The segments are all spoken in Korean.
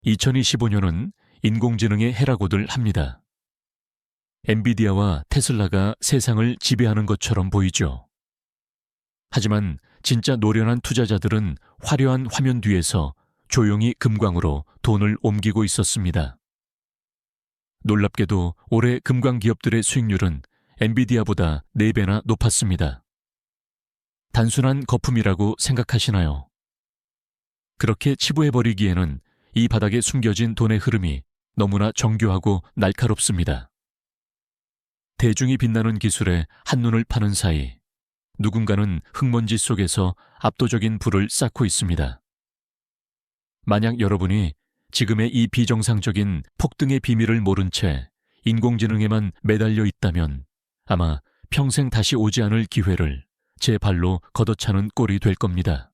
2025년은 인공지능의 해라고들 합니다. 엔비디아와 테슬라가 세상을 지배하는 것처럼 보이죠. 하지만 진짜 노련한 투자자들은 화려한 화면 뒤에서 조용히 금광으로 돈을 옮기고 있었습니다. 놀랍게도 올해 금광 기업들의 수익률은 엔비디아보다 4배나 높았습니다. 단순한 거품이라고 생각하시나요? 그렇게 치부해버리기에는 이 바닥에 숨겨진 돈의 흐름이 너무나 정교하고 날카롭습니다. 대중이 빛나는 기술에 한눈을 파는 사이 누군가는 흙먼지 속에서 압도적인 부를 쌓고 있습니다. 만약 여러분이 지금의 이 비정상적인 폭등의 비밀을 모른 채 인공지능에만 매달려 있다면 아마 평생 다시 오지 않을 기회를 제 발로 걷어차는 꼴이 될 겁니다.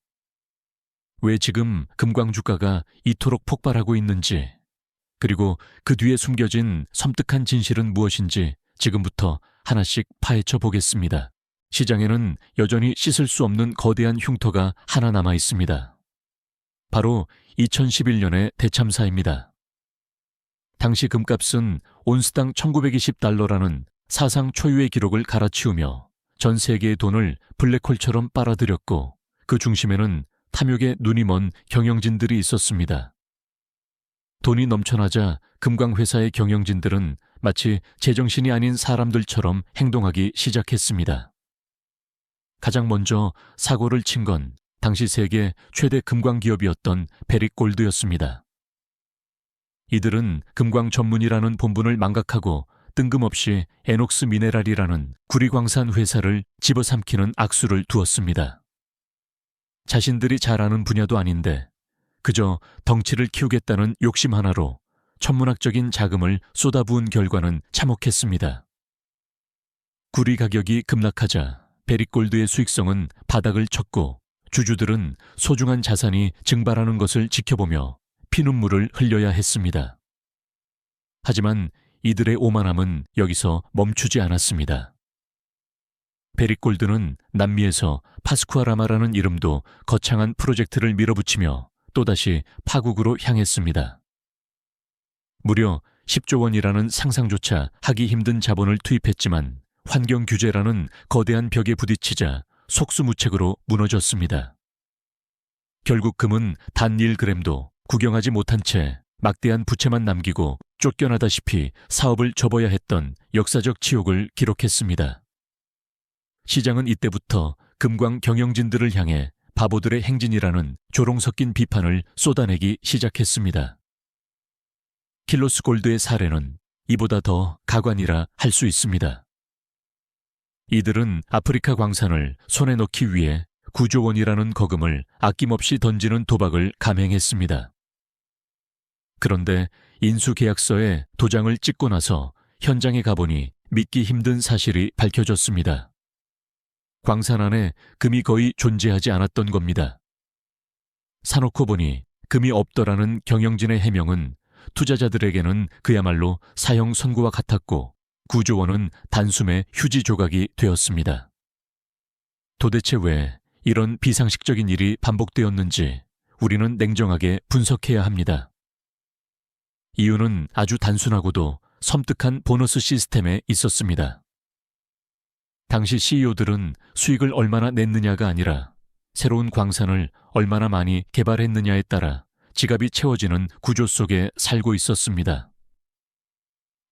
왜 지금 금광 주가가 이토록 폭발하고 있는지, 그리고 그 뒤에 숨겨진 섬뜩한 진실은 무엇인지 지금부터 하나씩 파헤쳐 보겠습니다. 시장에는 여전히 씻을 수 없는 거대한 흉터가 하나 남아 있습니다. 바로 2011년의 대참사입니다. 당시 금값은 온스당 $1920라는 사상 초유의 기록을 갈아치우며 전 세계의 돈을 블랙홀처럼 빨아들였고 그 중심에는 탐욕에 눈이 먼 경영진들이 있었습니다. 돈이 넘쳐나자 금광회사의 경영진들은 마치 제정신이 아닌 사람들처럼 행동하기 시작했습니다. 가장 먼저 사고를 친 건 당시 세계 최대 금광 기업이었던 베릭골드였습니다. 이들은 금광 전문이라는 본분을 망각하고 뜬금없이 에녹스 미네랄이라는 구리광산 회사를 집어삼키는 악수를 두었습니다. 자신들이 잘 아는 분야도 아닌데 그저 덩치를 키우겠다는 욕심 하나로 천문학적인 자금을 쏟아부은 결과는 참혹했습니다. 구리 가격이 급락하자 베릭골드의 수익성은 바닥을 쳤고 주주들은 소중한 자산이 증발하는 것을 지켜보며 피눈물을 흘려야 했습니다. 하지만 이들의 오만함은 여기서 멈추지 않았습니다. 베릭골드는 남미에서 파스쿠아라마라는 이름도 거창한 프로젝트를 밀어붙이며 또다시 파국으로 향했습니다. 무려 10조 원이라는 상상조차 하기 힘든 자본을 투입했지만 환경 규제라는 거대한 벽에 부딪히자 속수무책으로 무너졌습니다. 결국 금은 단 1g도 구경하지 못한 채 막대한 부채만 남기고 쫓겨나다시피 사업을 접어야 했던 역사적 치욕을 기록했습니다. 시장은 이때부터 금광 경영진들을 향해 바보들의 행진이라는 조롱 섞인 비판을 쏟아내기 시작했습니다. 킬로스 골드의 사례는 이보다 더 가관이라 할 수 있습니다. 이들은 아프리카 광산을 손에 넣기 위해 9조 원이라는 거금을 아낌없이 던지는 도박을 감행했습니다. 그런데 인수계약서에 도장을 찍고 나서 현장에 가보니 믿기 힘든 사실이 밝혀졌습니다. 광산 안에 금이 거의 존재하지 않았던 겁니다. 사놓고 보니 금이 없더라는 경영진의 해명은 투자자들에게는 그야말로 사형 선고와 같았고 9조 원은 단숨에 휴지 조각이 되었습니다. 도대체 왜 이런 비상식적인 일이 반복되었는지 우리는 냉정하게 분석해야 합니다. 이유는 아주 단순하고도 섬뜩한 보너스 시스템에 있었습니다. 당시 CEO들은 수익을 얼마나 냈느냐가 아니라 새로운 광산을 얼마나 많이 개발했느냐에 따라 지갑이 채워지는 구조 속에 살고 있었습니다.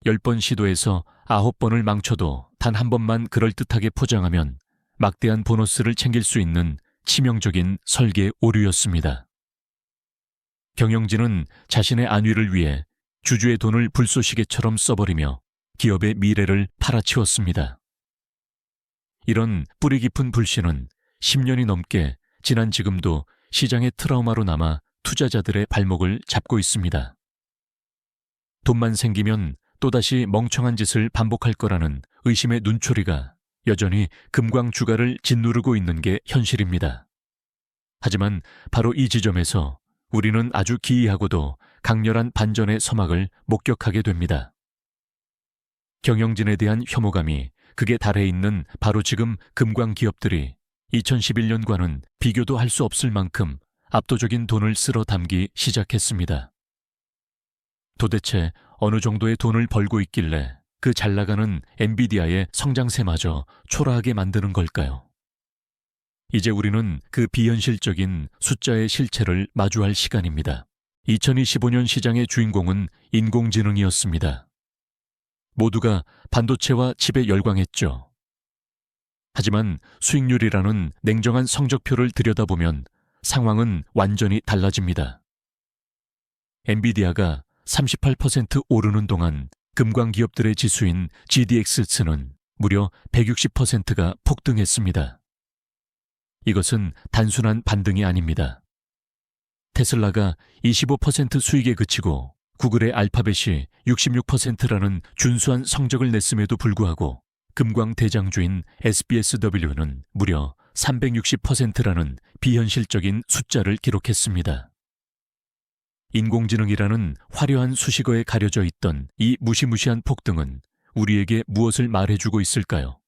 10번 시도해서 9번을 망쳐도 단 한 번만 그럴듯하게 포장하면 막대한 보너스를 챙길 수 있는 치명적인 설계 오류였습니다. 경영진은 자신의 안위를 위해 주주의 돈을 불쏘시개처럼 써버리며 기업의 미래를 팔아치웠습니다. 이런 뿌리 깊은 불신은 10년이 넘게 지난 지금도 시장의 트라우마로 남아 투자자들의 발목을 잡고 있습니다. 돈만 생기면 또다시 멍청한 짓을 반복할 거라는 의심의 눈초리가 여전히 금광 주가를 짓누르고 있는 게 현실입니다. 하지만 바로 이 지점에서 우리는 아주 기이하고도 강렬한 반전의 서막을 목격하게 됩니다. 경영진에 대한 혐오감이 극에 달해 있는 바로 지금 금광 기업들이 2011년과는 비교도 할 수 없을 만큼 압도적인 돈을 쓸어 담기 시작했습니다. 도대체 어느 정도의 돈을 벌고 있길래 그 잘나가는 엔비디아의 성장세마저 초라하게 만드는 걸까요? 이제 우리는 그 비현실적인 숫자의 실체를 마주할 시간입니다. 2025년 시장의 주인공은 인공지능이었습니다. 모두가 반도체와 칩에 열광했죠. 하지만 수익률이라는 냉정한 성적표를 들여다보면 상황은 완전히 달라집니다. 엔비디아가 38% 오르는 동안 금광 기업들의 지수인 GDX는 무려 160%가 폭등했습니다. 이것은 단순한 반등이 아닙니다. 테슬라가 25% 수익에 그치고 구글의 알파벳이 66%라는 준수한 성적을 냈음에도 불구하고 금광 대장주인 SBSW는 무려 360%라는 비현실적인 숫자를 기록했습니다. 인공지능이라는 화려한 수식어에 가려져 있던 이 무시무시한 폭등은 우리에게 무엇을 말해주고 있을까요?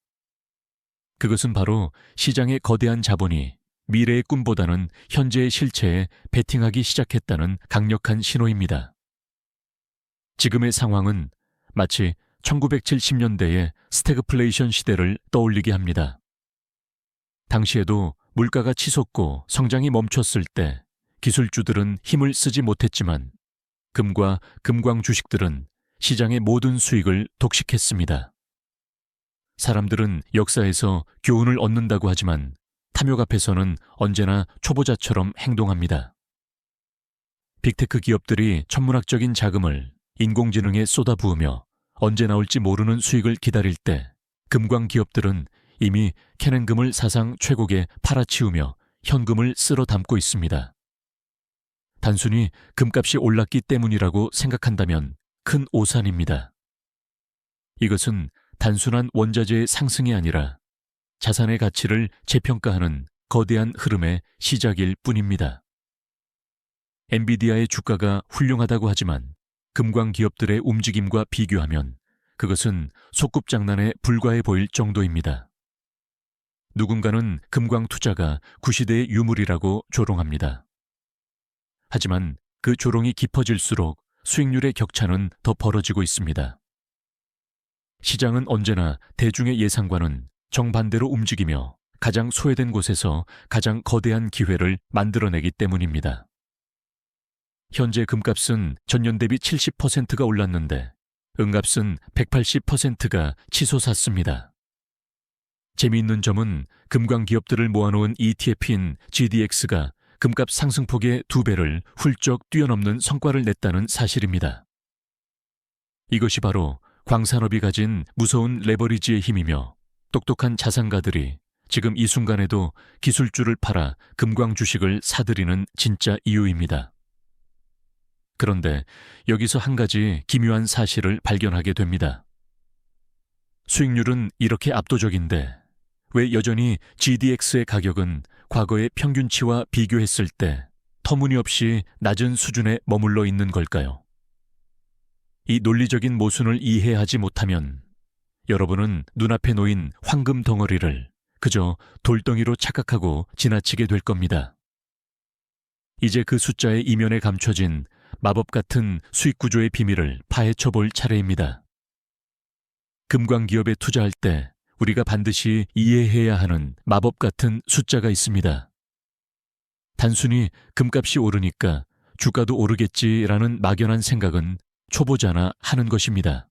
그것은 바로 시장의 거대한 자본이 미래의 꿈보다는 현재의 실체에 베팅하기 시작했다는 강력한 신호입니다. 지금의 상황은 마치 1970년대의 스태그플레이션 시대를 떠올리게 합니다. 당시에도 물가가 치솟고 성장이 멈췄을 때 기술주들은 힘을 쓰지 못했지만 금과 금광 주식들은 시장의 모든 수익을 독식했습니다. 사람들은 역사에서 교훈을 얻는다고 하지만 탐욕 앞에서는 언제나 초보자처럼 행동합니다. 빅테크 기업들이 천문학적인 자금을 인공지능에 쏟아부으며 언제 나올지 모르는 수익을 기다릴 때 금광 기업들은 이미 캐낸 금을 사상 최고에 팔아치우며 현금을 쓸어 담고 있습니다. 단순히 금값이 올랐기 때문이라고 생각한다면 큰 오산입니다. 이것은 단순한 원자재의 상승이 아니라 자산의 가치를 재평가하는 거대한 흐름의 시작일 뿐입니다. 엔비디아의 주가가 훌륭하다고 하지만 금광 기업들의 움직임과 비교하면 그것은 소꿉장난에 불과해 보일 정도입니다. 누군가는 금광 투자가 구시대의 유물이라고 조롱합니다. 하지만 그 조롱이 깊어질수록 수익률의 격차는 더 벌어지고 있습니다. 시장은 언제나 대중의 예상과는 정반대로 움직이며 가장 소외된 곳에서 가장 거대한 기회를 만들어내기 때문입니다. 현재 금값은 전년 대비 70%가 올랐는데 은값은 180%가 치솟았습니다. 재미있는 점은 금광 기업들을 모아놓은 ETF인 GDX가 금값 상승폭의 2배를 훌쩍 뛰어넘는 성과를 냈다는 사실입니다. 이것이 바로 광산업이 가진 무서운 레버리지의 힘이며 똑똑한 자산가들이 지금 이 순간에도 기술주를 팔아 금광 주식을 사들이는 진짜 이유입니다. 그런데 여기서 한 가지 기묘한 사실을 발견하게 됩니다. 수익률은 이렇게 압도적인데 왜 여전히 GDX의 가격은 과거의 평균치와 비교했을 때 터무니없이 낮은 수준에 머물러 있는 걸까요? 이 논리적인 모순을 이해하지 못하면 여러분은 눈앞에 놓인 황금 덩어리를 그저 돌덩이로 착각하고 지나치게 될 겁니다. 이제 그 숫자의 이면에 감춰진 마법 같은 수익 구조의 비밀을 파헤쳐 볼 차례입니다. 금광 기업에 투자할 때 우리가 반드시 이해해야 하는 마법 같은 숫자가 있습니다. 단순히 금값이 오르니까 주가도 오르겠지라는 막연한 생각은 초보자나 하는 것입니다.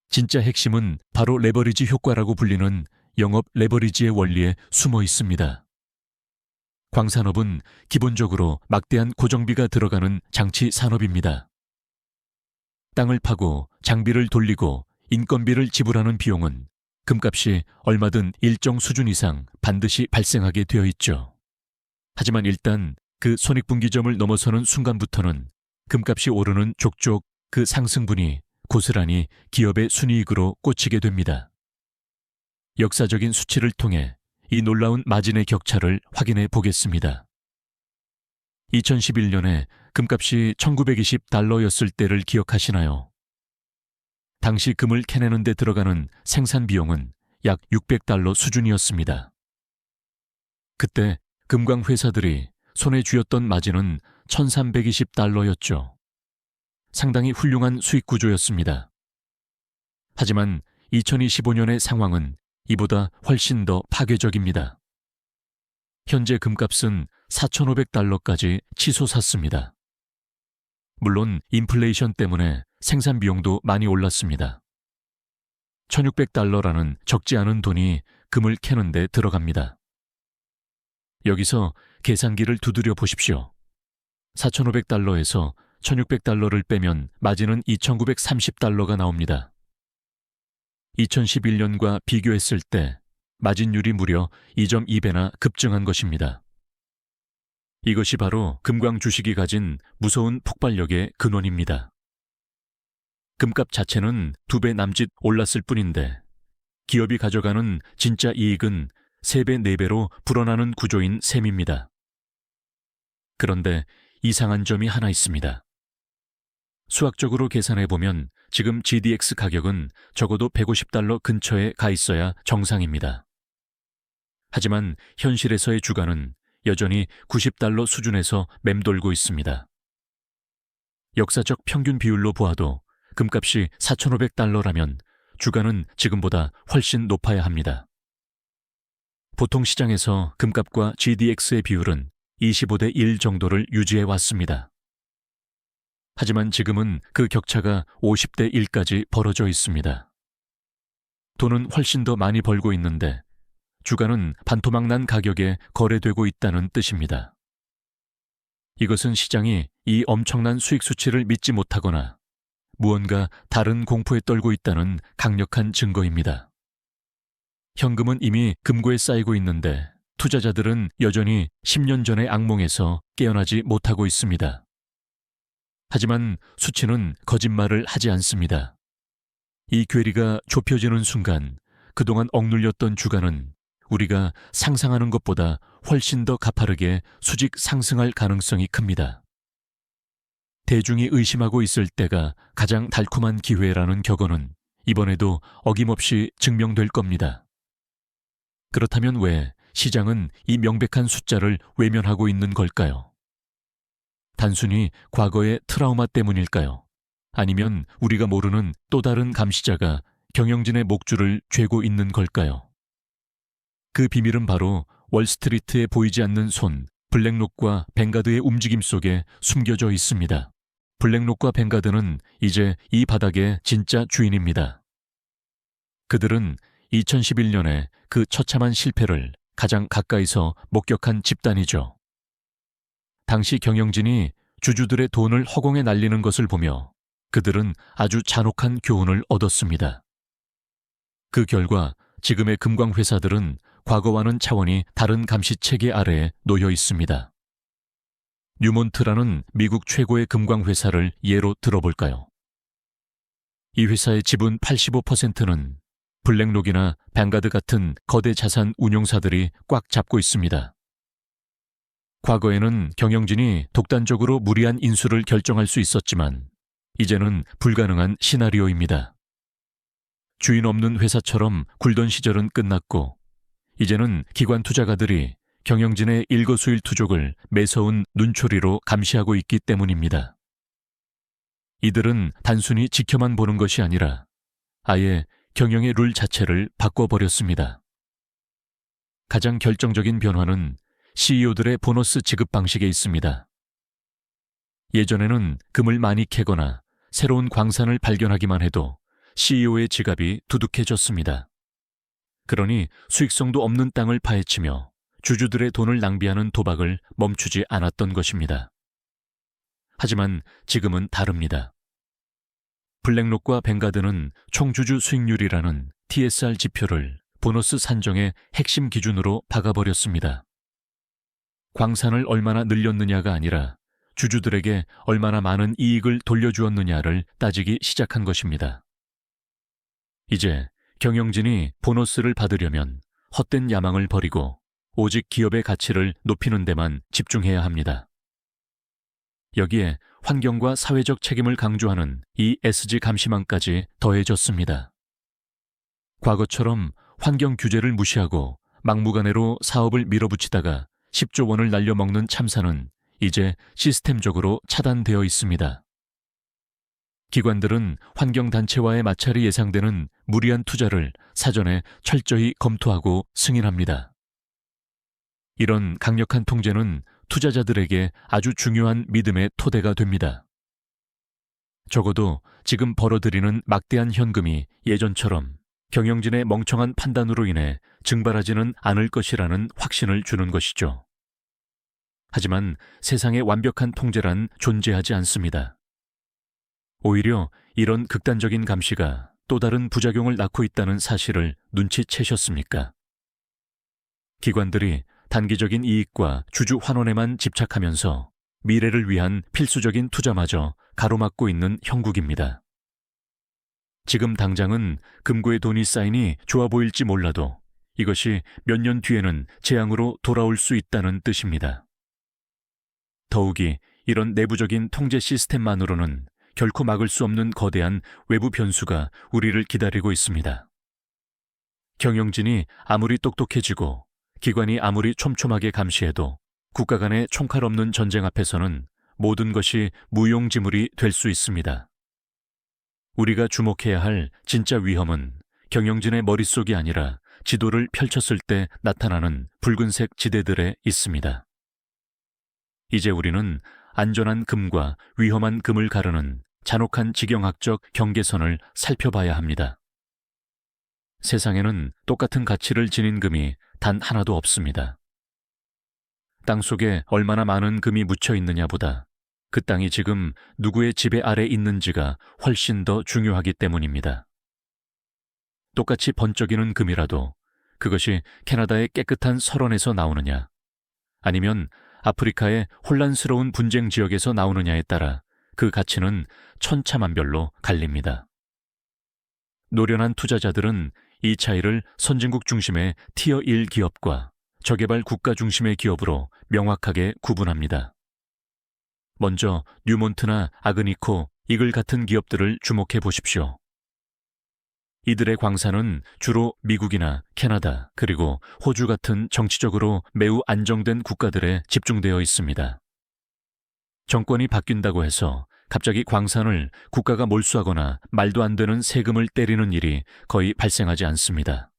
진짜 핵심은 바로 레버리지 효과라고 불리는 영업 레버리지의 원리에 숨어 있습니다. 광산업은 기본적으로 막대한 고정비가 들어가는 장치 산업입니다. 땅을 파고 장비를 돌리고 인건비를 지불하는 비용은 금값이 얼마든 일정 수준 이상 반드시 발생하게 되어 있죠. 하지만 일단 그 손익분기점을 넘어서는 순간부터는 금값이 오르는 족족 그 상승분이 고스란히 기업의 순이익으로 꽂히게 됩니다. 역사적인 수치를 통해 이 놀라운 마진의 격차를 확인해 보겠습니다. 2011년에 금값이 $1920였을 때를 기억하시나요? 당시 금을 캐내는 데 들어가는 생산 비용은 약 $600 수준이었습니다. 그때 금광 회사들이 손에 쥐었던 마진은 $1320였죠. 상당히 훌륭한 수익 구조였습니다. 하지만 2025년의 상황은 이보다 훨씬 더 파괴적입니다. 현재 금값은 4,500달러까지 치솟았습니다. 물론 인플레이션 때문에 생산 비용도 많이 올랐습니다. 1,600달러라는 적지 않은 돈이 금을 캐는데 들어갑니다. 여기서 계산기를 두드려 보십시오. 4,500달러에서 1,600달러를 빼면 마진은 2,930달러가 나옵니다. 2011년과 비교했을 때 마진율이 무려 2.2배나 급증한 것입니다. 이것이 바로 금광 주식이 가진 무서운 폭발력의 근원입니다. 금값 자체는 2배 남짓 올랐을 뿐인데 기업이 가져가는 진짜 이익은 3배, 4배로 불어나는 구조인 셈입니다. 그런데 이상한 점이 하나 있습니다. 수학적으로 계산해보면 지금 GDX 가격은 적어도 150달러 근처에 가 있어야 정상입니다. 하지만 현실에서의 주가는 여전히 90달러 수준에서 맴돌고 있습니다. 역사적 평균 비율로 보아도 금값이 4,500달러라면 주가는 지금보다 훨씬 높아야 합니다. 보통 시장에서 금값과 GDX의 비율은 25대 1 정도를 유지해 왔습니다. 하지만 지금은 그 격차가 50대 1까지 벌어져 있습니다. 돈은 훨씬 더 많이 벌고 있는데 주가는 반토막 난 가격에 거래되고 있다는 뜻입니다. 이것은 시장이 이 엄청난 수익 수치를 믿지 못하거나 무언가 다른 공포에 떨고 있다는 강력한 증거입니다. 현금은 이미 금고에 쌓이고 있는데 투자자들은 여전히 10년 전의 악몽에서 깨어나지 못하고 있습니다. 하지만 수치는 거짓말을 하지 않습니다. 이 괴리가 좁혀지는 순간 그동안 억눌렸던 주가는 우리가 상상하는 것보다 훨씬 더 가파르게 수직 상승할 가능성이 큽니다. 대중이 의심하고 있을 때가 가장 달콤한 기회라는 격언은 이번에도 어김없이 증명될 겁니다. 그렇다면 왜 시장은 이 명백한 숫자를 외면하고 있는 걸까요? 단순히 과거의 트라우마 때문일까요? 아니면 우리가 모르는 또 다른 감시자가 경영진의 목줄을 쥐고 있는 걸까요? 그 비밀은 바로 월스트리트에 보이지 않는 손, 블랙록과 뱅가드의 움직임 속에 숨겨져 있습니다. 블랙록과 뱅가드는 이제 이 바닥의 진짜 주인입니다. 그들은 2011년에 그 처참한 실패를 가장 가까이서 목격한 집단이죠. 당시 경영진이 주주들의 돈을 허공에 날리는 것을 보며 그들은 아주 잔혹한 교훈을 얻었습니다. 그 결과 지금의 금광회사들은 과거와는 차원이 다른 감시체계 아래에 놓여 있습니다. 뉴몬트라는 미국 최고의 금광회사를 예로 들어볼까요? 이 회사의 지분 85%는 블랙록이나 뱅가드 같은 거대 자산 운용사들이 꽉 잡고 있습니다. 과거에는 경영진이 독단적으로 무리한 인수를 결정할 수 있었지만 이제는 불가능한 시나리오입니다. 주인 없는 회사처럼 굴던 시절은 끝났고 이제는 기관 투자가들이 경영진의 일거수일투족을 매서운 눈초리로 감시하고 있기 때문입니다. 이들은 단순히 지켜만 보는 것이 아니라 아예 경영의 룰 자체를 바꿔버렸습니다. 가장 결정적인 변화는 CEO들의 보너스 지급 방식에 있습니다. 예전에는 금을 많이 캐거나 새로운 광산을 발견하기만 해도 CEO의 지갑이 두둑해졌습니다. 그러니 수익성도 없는 땅을 파헤치며 주주들의 돈을 낭비하는 도박을 멈추지 않았던 것입니다. 하지만 지금은 다릅니다. 블랙록과 뱅가드는 총주주 수익률이라는 TSR 지표를 보너스 산정의 핵심 기준으로 박아버렸습니다. 광산을 얼마나 늘렸느냐가 아니라 주주들에게 얼마나 많은 이익을 돌려주었느냐를 따지기 시작한 것입니다. 이제 경영진이 보너스를 받으려면 헛된 야망을 버리고 오직 기업의 가치를 높이는 데만 집중해야 합니다. 여기에 환경과 사회적 책임을 강조하는 ESG 감시망까지 더해졌습니다. 과거처럼 환경 규제를 무시하고 막무가내로 사업을 밀어붙이다가 10조 원을 날려먹는 참사는 이제 시스템적으로 차단되어 있습니다. 기관들은 환경단체와의 마찰이 예상되는 무리한 투자를 사전에 철저히 검토하고 승인합니다. 이런 강력한 통제는 투자자들에게 아주 중요한 믿음의 토대가 됩니다. 적어도 지금 벌어들이는 막대한 현금이 예전처럼 경영진의 멍청한 판단으로 인해 증발하지는 않을 것이라는 확신을 주는 것이죠. 하지만 세상에 완벽한 통제란 존재하지 않습니다. 오히려 이런 극단적인 감시가 또 다른 부작용을 낳고 있다는 사실을 눈치채셨습니까? 기관들이 단기적인 이익과 주주 환원에만 집착하면서 미래를 위한 필수적인 투자마저 가로막고 있는 형국입니다. 지금 당장은 금고에 돈이 쌓이니 좋아 보일지 몰라도 이것이 몇 년 뒤에는 재앙으로 돌아올 수 있다는 뜻입니다. 더욱이 이런 내부적인 통제 시스템만으로는 결코 막을 수 없는 거대한 외부 변수가 우리를 기다리고 있습니다. 경영진이 아무리 똑똑해지고 기관이 아무리 촘촘하게 감시해도 국가 간의 총칼 없는 전쟁 앞에서는 모든 것이 무용지물이 될 수 있습니다. 우리가 주목해야 할 진짜 위험은 경영진의 머릿속이 아니라 지도를 펼쳤을 때 나타나는 붉은색 지대들에 있습니다. 이제 우리는 안전한 금과 위험한 금을 가르는 잔혹한 지경학적 경계선을 살펴봐야 합니다. 세상에는 똑같은 가치를 지닌 금이 단 하나도 없습니다. 땅속에 얼마나 많은 금이 묻혀 있느냐보다 그 땅이 지금 누구의 지배 아래 있는지가 훨씬 더 중요하기 때문입니다. 똑같이 번쩍이는 금이라도 그것이 캐나다의 깨끗한 설원에서 나오느냐, 아니면 아프리카의 혼란스러운 분쟁 지역에서 나오느냐에 따라 그 가치는 천차만별로 갈립니다. 노련한 투자자들은 이 차이를 선진국 중심의 티어 1 기업과 저개발 국가 중심의 기업으로 명확하게 구분합니다. 먼저 뉴몬트나 아그니코, 이글 같은 기업들을 주목해 보십시오. 이들의 광산은 주로 미국이나 캐나다 그리고 호주 같은 정치적으로 매우 안정된 국가들에 집중되어 있습니다. 정권이 바뀐다고 해서 갑자기 광산을 국가가 몰수하거나 말도 안 되는 세금을 때리는 일이 거의 발생하지 않습니다.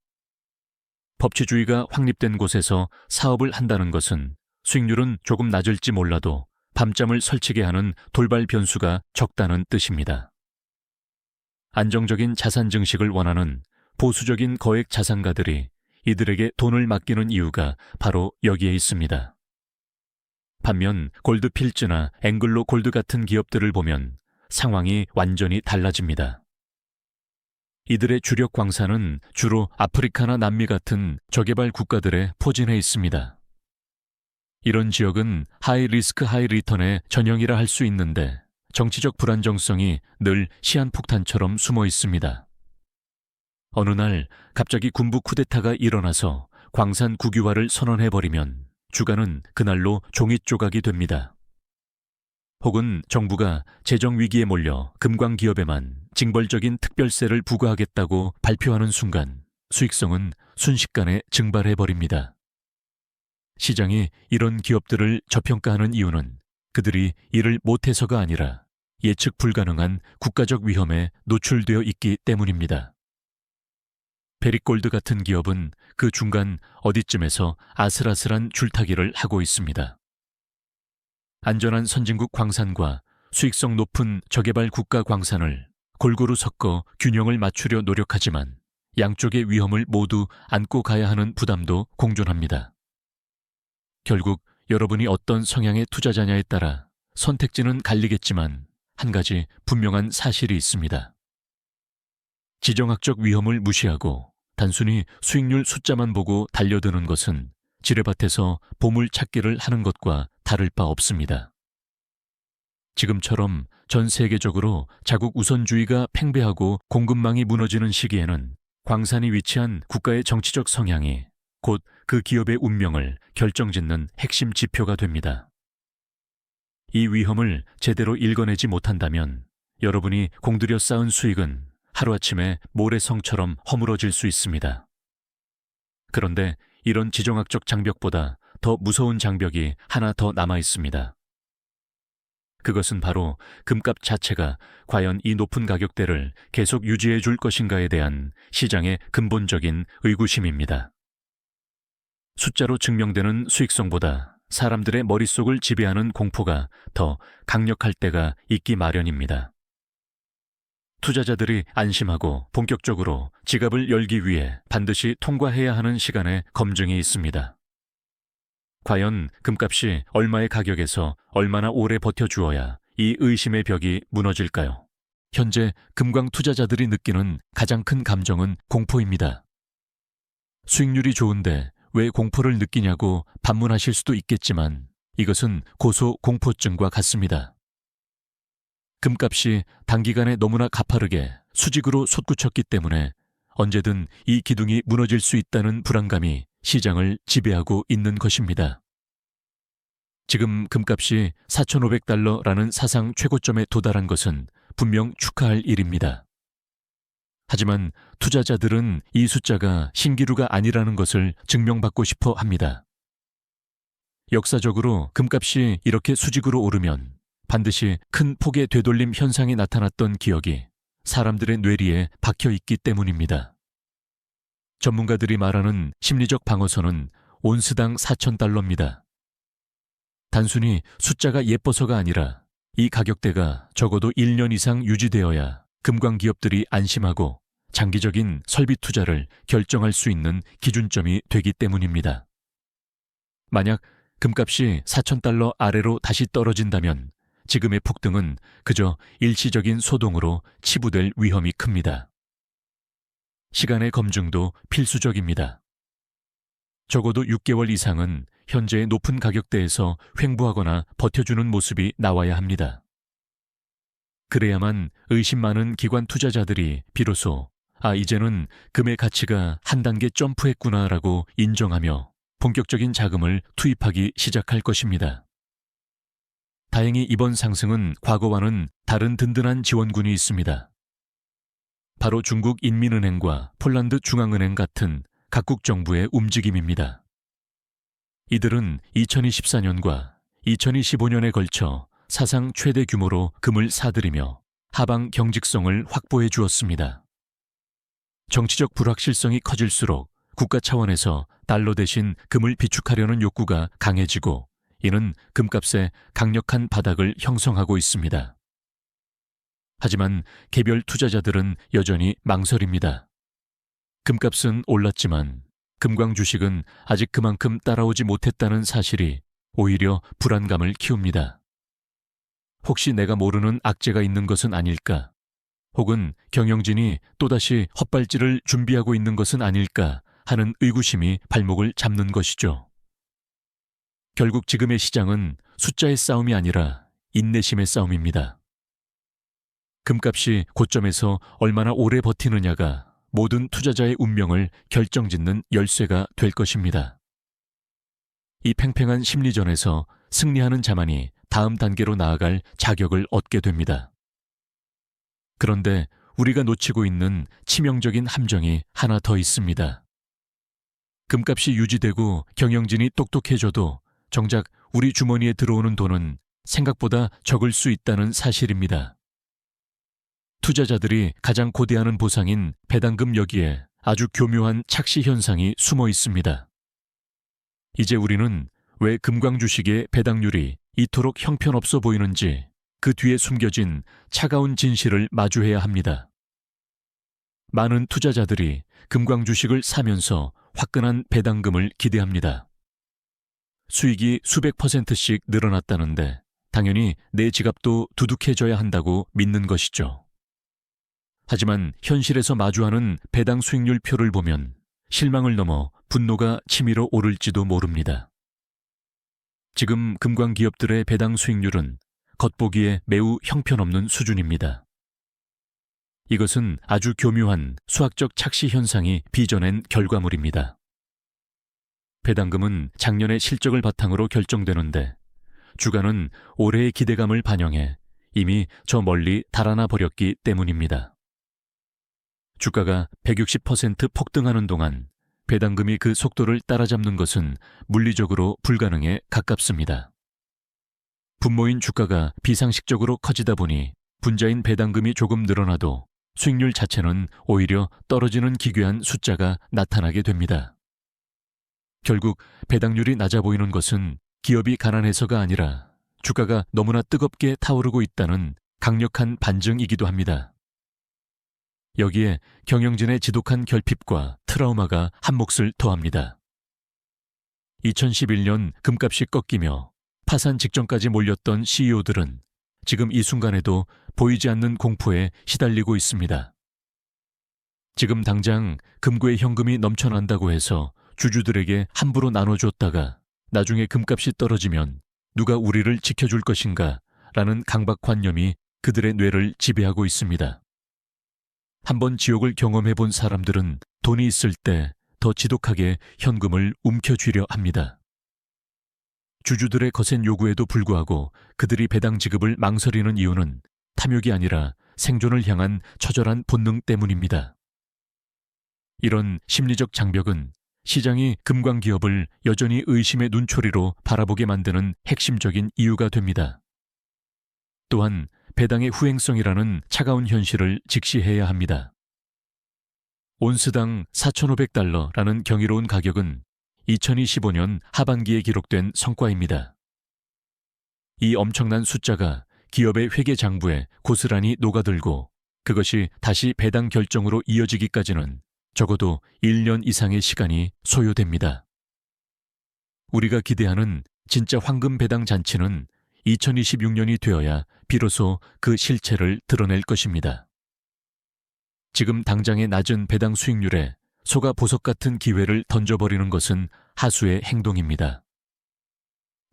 법치주의가 확립된 곳에서 사업을 한다는 것은 수익률은 조금 낮을지 몰라도 밤잠을 설치게 하는 돌발 변수가 적다는 뜻입니다. 안정적인 자산 증식을 원하는 보수적인 거액 자산가들이 이들에게 돈을 맡기는 이유가 바로 여기에 있습니다. 반면 골드필즈나 앵글로 골드 같은 기업들을 보면 상황이 완전히 달라집니다. 이들의 주력 광산은 주로 아프리카나 남미 같은 저개발 국가들에 포진해 있습니다. 이런 지역은 하이 리스크 하이 리턴의 전형이라 할 수 있는데 정치적 불안정성이 늘 시한폭탄처럼 숨어 있습니다. 어느 날 갑자기 군부 쿠데타가 일어나서 광산 국유화를 선언해버리면 주가는 그날로 종잇조각이 됩니다. 혹은 정부가 재정위기에 몰려 금광기업에만 징벌적인 특별세를 부과하겠다고 발표하는 순간 수익성은 순식간에 증발해버립니다. 시장이 이런 기업들을 저평가하는 이유는 그들이 이를 못해서가 아니라 예측 불가능한 국가적 위험에 노출되어 있기 때문입니다. 베리골드 같은 기업은 그 중간 어디쯤에서 아슬아슬한 줄타기를 하고 있습니다. 안전한 선진국 광산과 수익성 높은 저개발 국가 광산을 골고루 섞어 균형을 맞추려 노력하지만 양쪽의 위험을 모두 안고 가야 하는 부담도 공존합니다. 결국 여러분이 어떤 성향의 투자자냐에 따라 선택지는 갈리겠지만 한 가지 분명한 사실이 있습니다. 지정학적 위험을 무시하고 단순히 수익률 숫자만 보고 달려드는 것은 지뢰밭에서 보물 찾기를 하는 것과 다를 바 없습니다. 지금처럼 전 세계적으로 자국 우선주의가 팽배하고 공급망이 무너지는 시기에는 광산이 위치한 국가의 정치적 성향이 곧 그 기업의 운명을 결정짓는 핵심 지표가 됩니다. 이 위험을 제대로 읽어내지 못한다면 여러분이 공들여 쌓은 수익은 하루아침에 모래성처럼 허물어질 수 있습니다. 그런데 이런 지정학적 장벽보다 더 무서운 장벽이 하나 더 남아 있습니다. 그것은 바로 금값 자체가 과연 이 높은 가격대를 계속 유지해 줄 것인가에 대한 시장의 근본적인 의구심입니다. 숫자로 증명되는 수익성보다 사람들의 머릿속을 지배하는 공포가 더 강력할 때가 있기 마련입니다. 투자자들이 안심하고 본격적으로 지갑을 열기 위해 반드시 통과해야 하는 시간의 검증이 있습니다. 과연 금값이 얼마의 가격에서 얼마나 오래 버텨주어야 이 의심의 벽이 무너질까요? 현재 금광 투자자들이 느끼는 가장 큰 감정은 공포입니다. 수익률이 좋은데 왜 공포를 느끼냐고 반문하실 수도 있겠지만 이것은 고소공포증과 같습니다. 금값이 단기간에 너무나 가파르게 수직으로 솟구쳤기 때문에 언제든 이 기둥이 무너질 수 있다는 불안감이 시장을 지배하고 있는 것입니다. 지금 금값이 $4,500라는 사상 최고점에 도달한 것은 분명 축하할 일입니다. 하지만 투자자들은 이 숫자가 신기루가 아니라는 것을 증명받고 싶어 합니다. 역사적으로 금값이 이렇게 수직으로 오르면 반드시 큰 폭의 되돌림 현상이 나타났던 기억이 사람들의 뇌리에 박혀 있기 때문입니다. 전문가들이 말하는 심리적 방어선은 온스당 $4,000입니다. 단순히 숫자가 예뻐서가 아니라 이 가격대가 적어도 1년 이상 유지되어야 금광 기업들이 안심하고 장기적인 설비 투자를 결정할 수 있는 기준점이 되기 때문입니다. 만약 금값이 $4,000 아래로 다시 떨어진다면 지금의 폭등은 그저 일시적인 소동으로 치부될 위험이 큽니다. 시간의 검증도 필수적입니다. 적어도 6개월 이상은 현재의 높은 가격대에서 횡보하거나 버텨주는 모습이 나와야 합니다. 그래야만 의심 많은 기관 투자자들이 비로소 이제는 금의 가치가 한 단계 점프했구나라고 인정하며 본격적인 자금을 투입하기 시작할 것입니다. 다행히 이번 상승은 과거와는 다른 든든한 지원군이 있습니다. 바로 중국 인민은행과 폴란드 중앙은행 같은 각국 정부의 움직임입니다. 이들은 2024년과 2025년에 걸쳐 사상 최대 규모로 금을 사들이며 하방 경직성을 확보해 주었습니다. 정치적 불확실성이 커질수록 국가 차원에서 달러 대신 금을 비축하려는 욕구가 강해지고 이는 금값에 강력한 바닥을 형성하고 있습니다. 하지만 개별 투자자들은 여전히 망설입니다. 금값은 올랐지만 금광 주식은 아직 그만큼 따라오지 못했다는 사실이 오히려 불안감을 키웁니다. 혹시 내가 모르는 악재가 있는 것은 아닐까? 혹은 경영진이 또다시 헛발질을 준비하고 있는 것은 아닐까 하는 의구심이 발목을 잡는 것이죠. 결국 지금의 시장은 숫자의 싸움이 아니라 인내심의 싸움입니다. 금값이 고점에서 얼마나 오래 버티느냐가 모든 투자자의 운명을 결정짓는 열쇠가 될 것입니다. 이 팽팽한 심리전에서 승리하는 자만이 다음 단계로 나아갈 자격을 얻게 됩니다. 그런데 우리가 놓치고 있는 치명적인 함정이 하나 더 있습니다. 금값이 유지되고 경영진이 똑똑해져도 정작 우리 주머니에 들어오는 돈은 생각보다 적을 수 있다는 사실입니다. 투자자들이 가장 고대하는 보상인 배당금 여기에 아주 교묘한 착시 현상이 숨어 있습니다. 이제 우리는 왜 금광 주식의 배당률이 이토록 형편없어 보이는지 그 뒤에 숨겨진 차가운 진실을 마주해야 합니다. 많은 투자자들이 금광 주식을 사면서 화끈한 배당금을 기대합니다. 수익이 수백 %씩 늘어났다는데 당연히 내 지갑도 두둑해져야 한다고 믿는 것이죠. 하지만 현실에서 마주하는 배당 수익률 표를 보면 실망을 넘어 분노가 치밀어 오를지도 모릅니다. 지금 금광 기업들의 배당 수익률은 겉보기에 매우 형편없는 수준입니다. 이것은 아주 교묘한 수학적 착시 현상이 빚어낸 결과물입니다. 배당금은 작년의 실적을 바탕으로 결정되는데 주가는 올해의 기대감을 반영해 이미 저 멀리 달아나 버렸기 때문입니다. 주가가 160% 폭등하는 동안 배당금이 그 속도를 따라잡는 것은 물리적으로 불가능에 가깝습니다. 분모인 주가가 비상식적으로 커지다 보니 분자인 배당금이 조금 늘어나도 수익률 자체는 오히려 떨어지는 기괴한 숫자가 나타나게 됩니다. 결국 배당률이 낮아 보이는 것은 기업이 가난해서가 아니라 주가가 너무나 뜨겁게 타오르고 있다는 강력한 반증이기도 합니다. 여기에 경영진의 지독한 결핍과 트라우마가 한몫을 더합니다. 2011년 금값이 꺾이며 파산 직전까지 몰렸던 CEO들은 지금 이 순간에도 보이지 않는 공포에 시달리고 있습니다. 지금 당장 금고에 현금이 넘쳐난다고 해서 주주들에게 함부로 나눠줬다가 나중에 금값이 떨어지면 누가 우리를 지켜줄 것인가 라는 강박관념이 그들의 뇌를 지배하고 있습니다. 한번 지옥을 경험해 본 사람들은 돈이 있을 때 더 지독하게 현금을 움켜쥐려 합니다. 주주들의 거센 요구에도 불구하고 그들이 배당 지급을 망설이는 이유는 탐욕이 아니라 생존을 향한 처절한 본능 때문입니다. 이런 심리적 장벽은 시장이 금광기업을 여전히 의심의 눈초리로 바라보게 만드는 핵심적인 이유가 됩니다. 또한 배당의 후행성이라는 차가운 현실을 직시해야 합니다. 온스당 $4,500라는 경이로운 가격은 2025년 하반기에 기록된 성과입니다. 이 엄청난 숫자가 기업의 회계 장부에 고스란히 녹아들고 그것이 다시 배당 결정으로 이어지기까지는 적어도 1년 이상의 시간이 소요됩니다. 우리가 기대하는 진짜 황금 배당 잔치는 2026년이 되어야 비로소 그 실체를 드러낼 것입니다. 지금 당장의 낮은 배당 수익률에 소가 보석 같은 기회를 던져버리는 것은 하수의 행동입니다.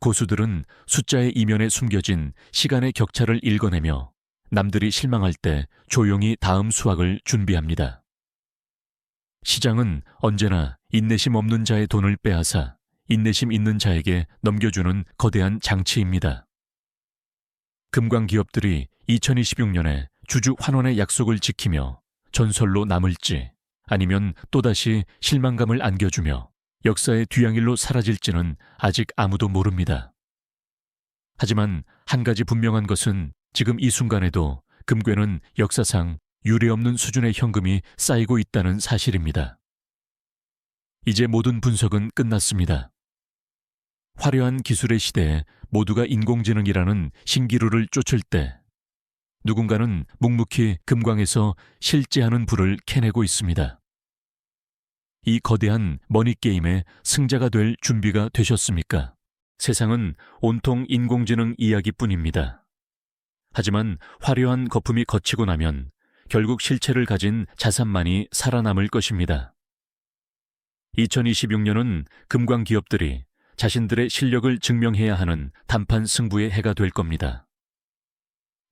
고수들은 숫자의 이면에 숨겨진 시간의 격차를 읽어내며 남들이 실망할 때 조용히 다음 수확을 준비합니다. 시장은 언제나 인내심 없는 자의 돈을 빼앗아 인내심 있는 자에게 넘겨주는 거대한 장치입니다. 금광기업들이 2026년에 주주 환원의 약속을 지키며 전설로 남을지 아니면 또다시 실망감을 안겨주며 역사의 뒤양일로 사라질지는 아직 아무도 모릅니다. 하지만 한 가지 분명한 것은 지금 이 순간에도 금괴는 역사상 유례없는 수준의 현금이 쌓이고 있다는 사실입니다. 이제 모든 분석은 끝났습니다. 화려한 기술의 시대에 모두가 인공지능이라는 신기루를 쫓을 때 누군가는 묵묵히 금광에서 실제하는 불을 캐내고 있습니다. 이 거대한 머니게임의 승자가 될 준비가 되셨습니까? 세상은 온통 인공지능 이야기뿐입니다. 하지만 화려한 거품이 거치고 나면 결국 실체를 가진 자산만이 살아남을 것입니다. 2026년은 금광 기업들이 자신들의 실력을 증명해야 하는 단판 승부의 해가 될 겁니다.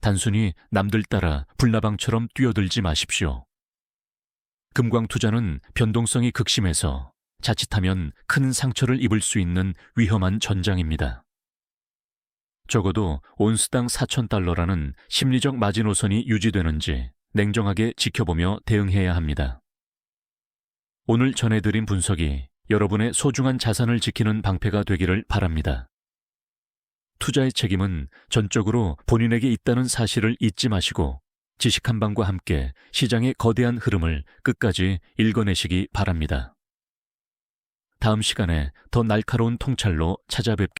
단순히 남들 따라 불나방처럼 뛰어들지 마십시오. 금광 투자는 변동성이 극심해서 자칫하면 큰 상처를 입을 수 있는 위험한 전장입니다. 적어도 온스당 $4,000라는 심리적 마지노선이 유지되는지 냉정하게 지켜보며 대응해야 합니다. 오늘 전해드린 분석이 여러분의 소중한 자산을 지키는 방패가 되기를 바랍니다. 투자의 책임은 전적으로 본인에게 있다는 사실을 잊지 마시고 지식 한방과 함께 시장의 거대한 흐름을 끝까지 읽어내시기 바랍니다. 다음 시간에 더 날카로운 통찰로 찾아뵙겠습니다.